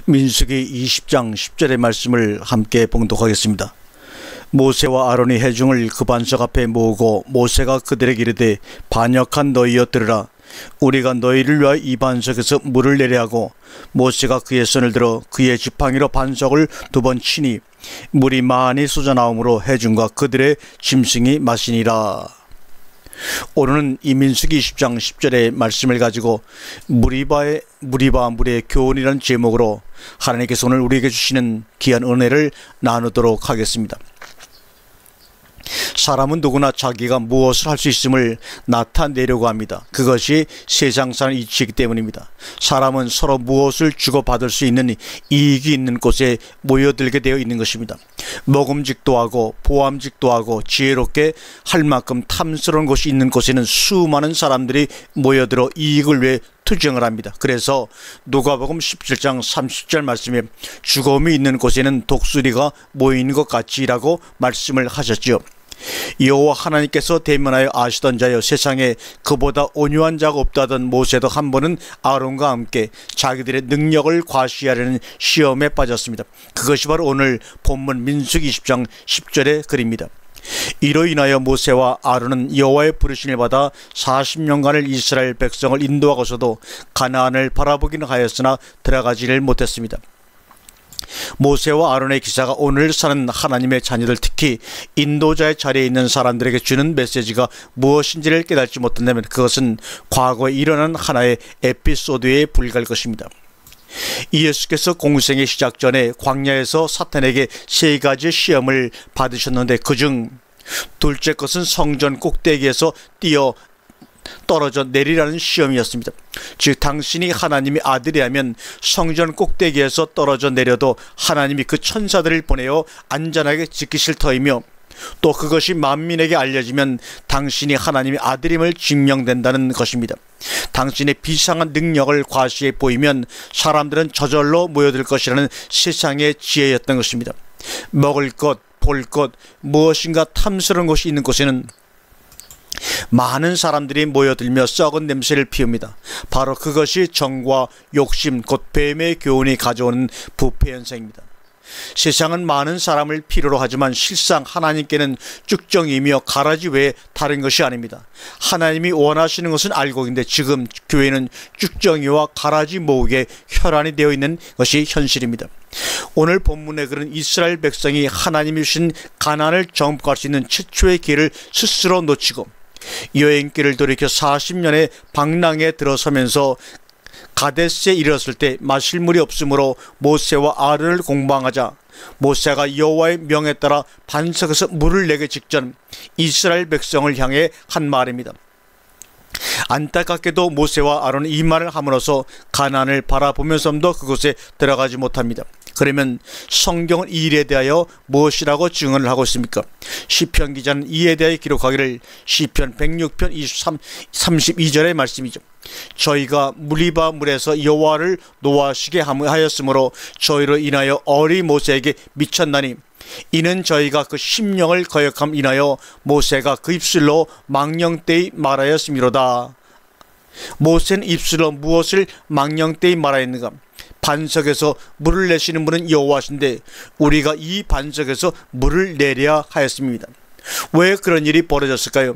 민수기 20장 10절의 말씀을 함께 봉독하겠습니다. 모세와 아론이 회중을 그 반석 앞에 모으고 모세가 그들에게 이르되 반역한 너희여 들으라. 우리가 너희를 위하여 이 반석에서 물을 내려 하고 모세가 그의 손을 들어 그의 지팡이로 반석을 2번 치니 물이 많이 쏟아나오므로 회중과 그들의 짐승이 마시니라. 오늘은 이 민수기 20장 10절의 말씀을 가지고 무리바와 물의 교훈이라는 제목으로 하나님께서 오늘 우리에게 주시는 귀한 은혜를 나누도록 하겠습니다. 사람은 누구나 자기가 무엇을 할 수 있음을 나타내려고 합니다. 그것이 세상 사는 이치이기 때문입니다. 사람은 서로 무엇을 주고받을 수 있는 이익이 있는 곳에 모여들게 되어 있는 것입니다. 먹음직도 하고 보암직도 하고 지혜롭게 할 만큼 탐스러운 곳이 있는 곳에는 수많은 사람들이 모여들어 이익을 위해 투쟁을 합니다. 그래서 누가복음 17장 30절 말씀에 죽음이 있는 곳에는 독수리가 모이는 것 같이라고 말씀을 하셨지요. 여호와 하나님께서 대면하여 아시던 자여, 세상에 그보다 온유한 자가 없다던 모세도 한 번은 아론과 함께 자기들의 능력을 과시하려는 시험에 빠졌습니다. 그것이 바로 오늘 본문 민수기 20장 10절의 글입니다. 이로 인하여 모세와 아론은 여호와의 부르심을 받아 40년간을 이스라엘 백성을 인도하고서도 가나안을 바라보기는 하였으나 들어가지를 못했습니다. 모세와 아론의 기사가 오늘 사는 하나님의 자녀들, 특히 인도자의 자리에 있는 사람들에게 주는 메시지가 무엇인지를 깨닫지 못한다면 그것은 과거에 일어난 하나의 에피소드에 불과할 것입니다. 예수께서 공생의 시작 전에 광야에서 사탄에게 3가지의 시험을 받으셨는데 그중 둘째 것은 성전 꼭대기에서 뛰어 떨어져 내리라는 시험이었습니다. 즉 당신이 하나님의 아들이라면 성전 꼭대기에서 떨어져 내려도 하나님이 그 천사들을 보내어 안전하게 지키실 터이며, 또 그것이 만민에게 알려지면 당신이 하나님의 아들임을 증명된다는 것입니다. 당신의 비상한 능력을 과시해 보이면 사람들은 저절로 모여들 것이라는 세상의 지혜였던 것입니다. 먹을 것, 볼 것, 무엇인가 탐스러운 것이 있는 곳에는 많은 사람들이 모여들며 썩은 냄새를 피웁니다. 바로 그것이 정과 욕심, 곧 뱀의 교훈이 가져오는 부패 현상입니다. 세상은 많은 사람을 필요로 하지만 실상 하나님께는 쭉정이며 가라지 외에 다른 것이 아닙니다. 하나님이 원하시는 것은 알고 있는데 지금 교회는 쭉정이와 가라지 모으기에 혈안이 되어 있는 것이 현실입니다. 오늘 본문의 글은 이스라엘 백성이 하나님이 주신 가나안을 정복할 수 있는 최초의 기회를 스스로 놓치고 여행길을 돌이켜 40년의 방랑에 들어서면서 가데스에 이르렀을 때 마실 물이 없으므로 모세와 아론을 공방하자 모세가 여호와의 명에 따라 반석에서 물을 내기 직전 이스라엘 백성을 향해 한 말입니다. 안타깝게도 모세와 아론은 이 말을 함으로써 가나안을 바라보면서도 그곳에 들어가지 못합니다. 그러면 성경은 이 일에 대하여 무엇이라고 증언을 하고 있습니까? 시편 기자는 이에 대해 기록하기를 시편 106편 32절의 말씀이죠. 저희가 무리바 물에서 여호와를 노하시게 하였으므로 저희로 인하여 어리 모세에게 미쳤나니 이는 저희가 그 심령을 거역함 인하여 모세가 그 입술로 망령되이 말하였음이로다. 모세는 입술로 무엇을 망령되이 말하였는가? 반석에서 물을 내시는 분은 여호와신데 우리가 이 반석에서 물을 내려야 하였습니다. 왜 그런 일이 벌어졌을까요?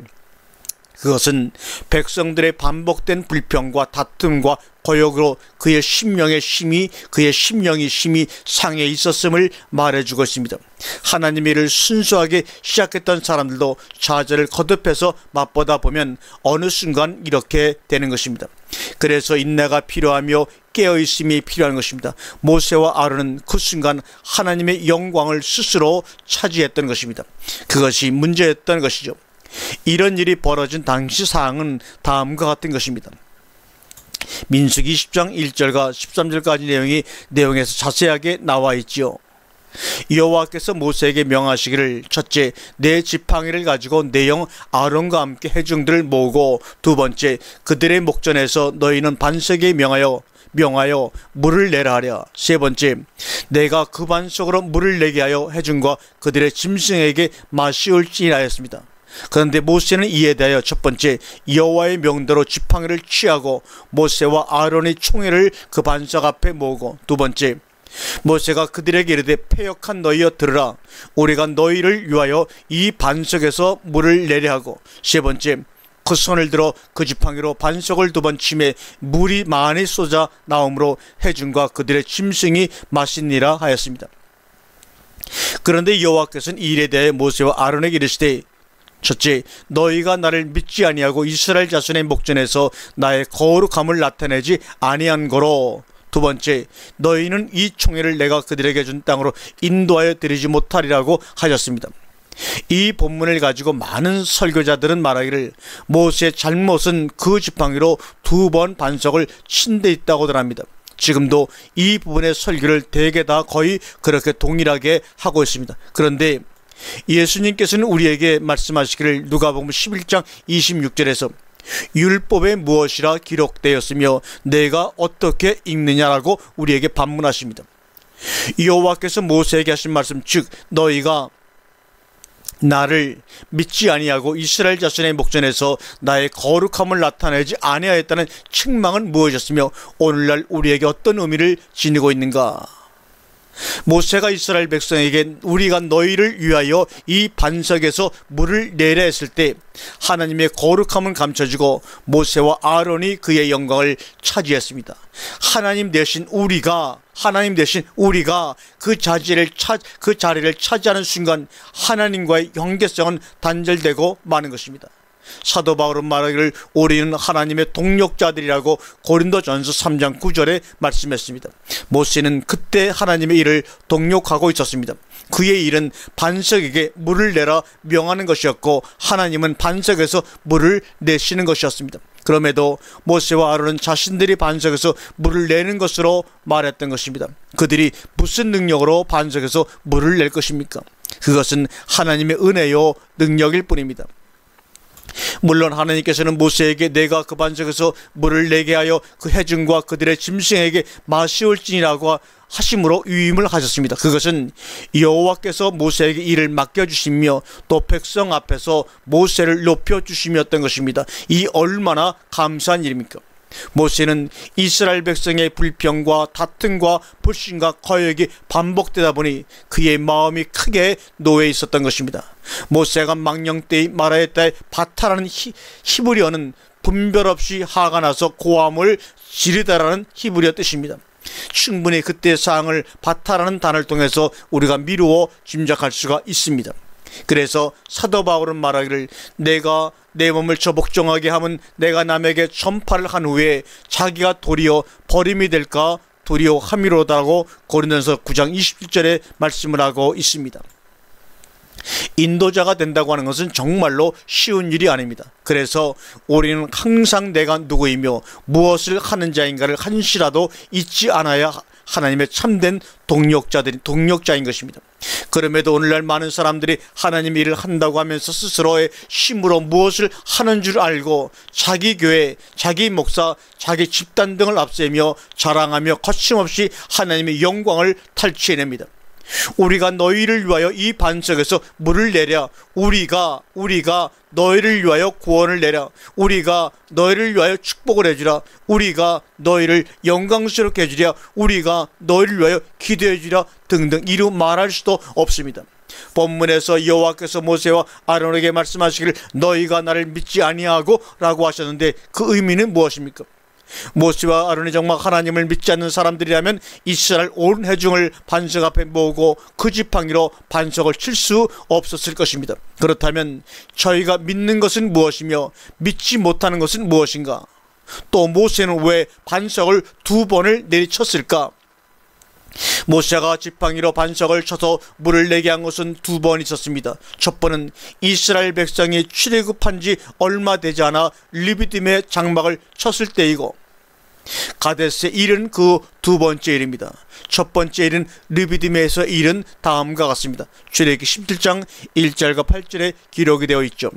그것은 백성들의 반복된 불평과 다툼과 거역으로 그의 심령의 심이, 그의 심령이 심히 상해 있었음을 말해주고 있습니다. 하나님의 일을 순수하게 시작했던 사람들도 좌절을 거듭해서 맛보다 보면 어느 순간 이렇게 되는 것입니다. 그래서 인내가 필요하며 깨어있음이 필요한 것입니다. 모세와 아론은 그 순간 하나님의 영광을 스스로 차지했던 것입니다. 그것이 문제였던 것이죠. 이런 일이 벌어진 당시 사항은 다음과 같은 것입니다. 민수기 10장 1절과 13절까지 내용에서 자세하게 나와 있지요. 여호와께서 모세에게 명하시기를 첫째, 내 지팡이를 가지고 내 형 아론과 함께 회중들을 모으고 두 번째, 그들의 목전에서 너희는 반석에 명하여 물을 내라 하랴. 세 번째, 내가 그 반석으로 물을 내게 하여 회중과 그들의 짐승에게 마시올지니라 하였습니다. 그런데 모세는 이에 대하여 첫 번째, 여호와의 명대로 지팡이를 취하고 모세와 아론의 총회를 그 반석 앞에 모으고, 두 번째, 모세가 그들에게 이르되 패역한 너희여 들으라. 우리가 너희를 위하여 이 반석에서 물을 내려 하고 세 번째 그 손을 들어 그 지팡이로 반석을 2번 치매 물이 많이 쏟아 나오므로 해중과 그들의 짐승이 마시니라 하였습니다. 그런데 여호와께서는 이 일에 대해 모세와 아론에게 이르시되 첫째, 너희가 나를 믿지 아니하고 이스라엘 자손의 목전에서 나의 거룩함을 나타내지 아니한 거로. 두 번째, 너희는 이 총회를 내가 그들에게 준 땅으로 인도하여 드리지 못하리라고 하셨습니다. 이 본문을 가지고 많은 설교자들은 말하기를 모세의 잘못은 그 지팡이로 2번 반석을 친 데 있다고들 합니다. 지금도 이 부분의 설교를 대개 다 거의 그렇게 동일하게 하고 있습니다. 그런데 예수님께서는 우리에게 말씀하시기를 누가복음 11장 26절에서 율법에 무엇이라 기록되었으며 내가 어떻게 읽느냐라고 우리에게 반문하십니다. 여호와께서 모세에게 하신 말씀, 즉 너희가 나를 믿지 아니하고 이스라엘 자손의 목전에서 나의 거룩함을 나타내지 아니하였다는 책망은 무엇이었으며 오늘날 우리에게 어떤 의미를 지니고 있는가? 모세가 이스라엘 백성에게 우리가 너희를 위하여 이 반석에서 물을 내려 했을 때 하나님의 거룩함은 감춰지고 모세와 아론이 그의 영광을 차지했습니다. 하나님 대신 우리가 그 자리를 차지하는 순간 하나님과의 관계성은 단절되고 마는 것입니다. 사도 바울은 말하기를 우리는 하나님의 동력자들이라고 고린도전서 3장 9절에 말씀했습니다. 모세는 그때 하나님의 일을 동력하고 있었습니다. 그의 일은 반석에게 물을 내라 명하는 것이었고 하나님은 반석에서 물을 내시는 것이었습니다. 그럼에도 모세와 아론은 자신들이 반석에서 물을 내는 것으로 말했던 것입니다. 그들이 무슨 능력으로 반석에서 물을 낼 것입니까? 그것은 하나님의 은혜요 능력일 뿐입니다. 물론 하나님께서는 모세에게 내가 그 반석에서 물을 내게 하여 그 해중과 그들의 짐승에게 마시올지니라고 하심으로 위임을 하셨습니다. 그것은 여호와께서 모세에게 일을 맡겨주시며 또 백성 앞에서 모세를 높여주심이었던 것입니다. 이 얼마나 감사한 일입니까? 모세는 이스라엘 백성의 불평과 다툼과 불신과 거역이 반복되다 보니 그의 마음이 크게 노해 있었던 것입니다. 모세가 망령 때의 마라의 바타라는 히브리어는 분별 없이 화가 나서 고함을 지르다라는 히브리어 뜻입니다. 충분히 그때의 상황을 바타라는 단어를 통해서 우리가 미루어 짐작할 수가 있습니다. 그래서 사도 바울은 말하기를 내가 내 몸을 저복종하게 하면 내가 남에게 전파를 한 후에 자기가 도리어 버림이 될까 두려워함이로다고 고린도전서 9장 27절에 말씀을 하고 있습니다. 인도자가 된다고 하는 것은 정말로 쉬운 일이 아닙니다. 그래서 우리는 항상 내가 누구이며 무엇을 하는 자인가를 한시라도 잊지 않아야 하나님의 참된 동력자인 것입니다. 그럼에도 오늘날 많은 사람들이 하나님의 일을 한다고 하면서 스스로의 힘으로 무엇을 하는 줄 알고 자기 교회, 자기 목사, 자기 집단 등을 앞세우며 자랑하며 거침없이 하나님의 영광을 탈취해냅니다. 우리가 너희를 위하여 이 반석에서 물을 내랴. 우리가 너희를 위하여 구원을 내랴. 우리가 너희를 위하여 축복을 해주라. 우리가 너희를 영광스럽게 해주랴. 우리가 너희를 위하여 기도해 주랴 등등 이루 말할 수도 없습니다. 본문에서 여호와께서 모세와 아론에게 말씀하시기를 너희가 나를 믿지 아니하고 라고 하셨는데 그 의미는 무엇입니까? 모세와 아론이 정말 하나님을 믿지 않는 사람들이라면 이스라엘 온 회중을 반석 앞에 모으고 그 지팡이로 반석을 칠 수 없었을 것입니다. 그렇다면 저희가 믿는 것은 무엇이며 믿지 못하는 것은 무엇인가? 또 모세는 왜 반석을 2번을 내리쳤을까? 모세가 지팡이로 반석을 쳐서 물을 내게 한 것은 2번 있었습니다. 첫 번은 이스라엘 백성이 출애굽한 지 얼마 되지 않아 르비딤의 장막을 쳤을 때이고 가데스의 일은 그 2번째 일입니다. 첫 번째 일은 르비딤에서 일은 다음과 같습니다. 출애굽기 17장 1절과 8절에 기록이 되어 있죠.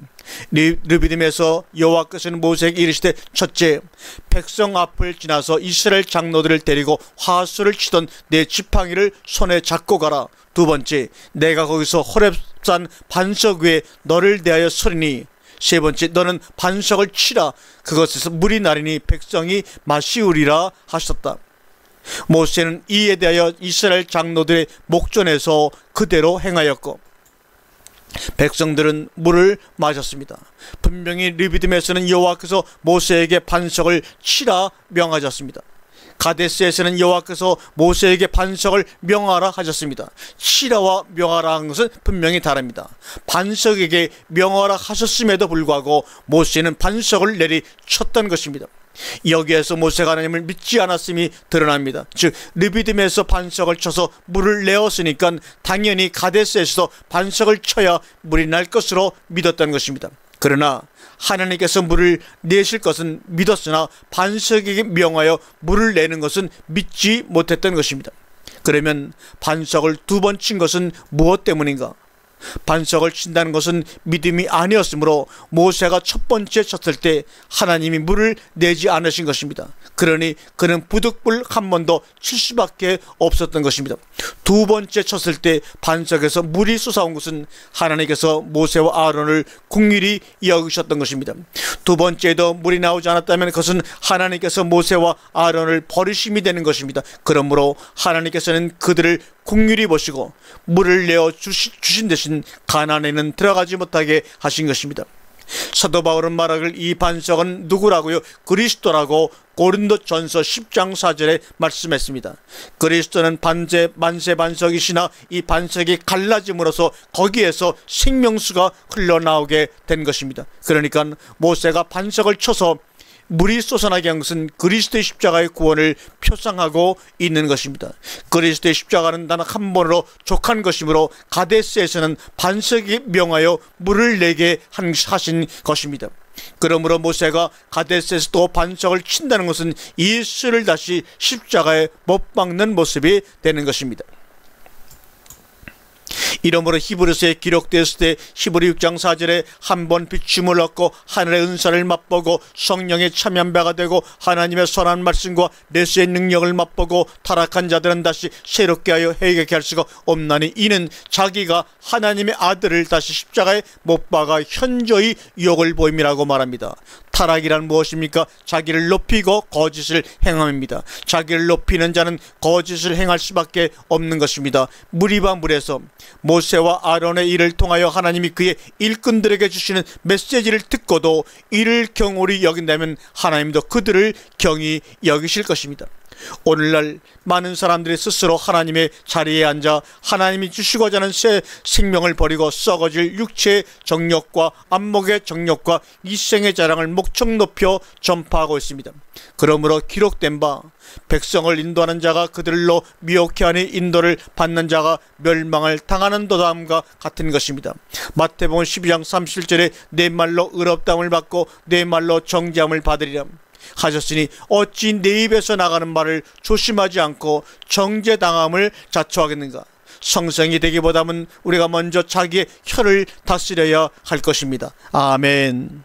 르비딤에서 여호와께서는 모세에게 이르시되 첫째, 백성 앞을 지나서 이스라엘 장로들을 데리고 화수를 치던 내 지팡이를 손에 잡고 가라. 두 번째, 내가 거기서 호렙산 반석 위에 너를 대하여 서리니 세 번째, 너는 반석을 치라. 그것에서 물이 나리니 백성이 마시우리라 하셨다. 모세는 이에 대하여 이스라엘 장로들의 목전에서 그대로 행하였고 백성들은 물을 마셨습니다. 분명히 르비딤에서는 여호와께서 모세에게 반석을 치라 명하셨습니다. 가데스에서는 여호와께서 모세에게 반석을 명하라 하셨습니다. 치라와 명하라 한 것은 분명히 다릅니다. 반석에게 명하라 하셨음에도 불구하고 모세는 반석을 내리쳤던 것입니다. 여기에서 모세가 하나님을 믿지 않았음이 드러납니다. 즉 르비딤에서 반석을 쳐서 물을 내었으니까 당연히 가데스에서 반석을 쳐야 물이 날 것으로 믿었던 것입니다. 그러나 하나님께서 물을 내실 것은 믿었으나 반석에게 명하여 물을 내는 것은 믿지 못했던 것입니다. 그러면 반석을 두 번 친 것은 무엇 때문인가? 반석을 친다는 것은 믿음이 아니었으므로 모세가 첫 번째 쳤을 때 하나님이 물을 내지 않으신 것입니다. 그러니 그는 부득불 한 번 더 칠 수밖에 없었던 것입니다. 두 번째 쳤을 때 반석에서 물이 솟아온 것은 하나님께서 모세와 아론을 긍휼히 여기셨던 것입니다. 두 번째에도 물이 나오지 않았다면 그것은 하나님께서 모세와 아론을 버리심이 되는 것입니다. 그러므로 하나님께서는 그들을 긍휼히 보시고 물을 내어 주신 대신 가나안에는 들어가지 못하게 하신 것입니다. 사도 바울은 말하길 이 반석은 누구라고요? 그리스도라고 고린도전서 10장 4절에 말씀했습니다. 그리스도는 만세 반석이시나 이 반석이 갈라짐으로써 거기에서 생명수가 흘러나오게 된 것입니다. 그러니까 모세가 반석을 쳐서 물이 솟아나게 한 것은 그리스도의 십자가의 구원을 표상하고 있는 것입니다. 그리스도의 십자가는 단 한 번으로 족한 것이므로 가데스에서는 반석이 명하여 물을 내게 하신 것입니다. 그러므로 모세가 가데스에서 또 반석을 친다는 것은 예수를 다시 십자가에 못 박는 모습이 되는 것입니다. 이러므로 히브리서에 기록되었을 때 히브리 6장 4절에 한 번 비춤을 얻고 하늘의 은사를 맛보고 성령에 참여한 바가 되고 하나님의 선한 말씀과 내수의 능력을 맛보고 타락한 자들은 다시 새롭게 하여 회개케 할 수가 없나니 이는 자기가 하나님의 아들을 다시 십자가에 못 박아 현저히 유혹을 보임이라고 말합니다. 타락이란 무엇입니까? 자기를 높이고 거짓을 행함입니다. 자기를 높이는 자는 거짓을 행할 수밖에 없는 것입니다. 무리와 물에서 모세와 아론의 일을 통하여 하나님이 그의 일꾼들에게 주시는 메시지를 듣고도 이를 경홀히 여긴다면 하나님도 그들을 경히 여기실 것입니다. 오늘날 많은 사람들이 스스로 하나님의 자리에 앉아 하나님이 주시고자 하는 새 생명을 버리고 썩어질 육체의 정욕과 안목의 정욕과 이생의 자랑을 목청 높여 전파하고 있습니다. 그러므로 기록된 바 백성을 인도하는 자가 그들로 미혹해 하니 인도를 받는 자가 멸망을 당하는 도담과 같은 것입니다. 마태복음 12장 37절에 내 말로 의롭다함을 받고 내 말로 정죄함을 받으리라 하셨으니 어찌 내 입에서 나가는 말을 조심하지 않고 정죄당함을 자초하겠는가? 성성이 되기보다는 우리가 먼저 자기의 혀를 다스려야 할 것입니다. 아멘.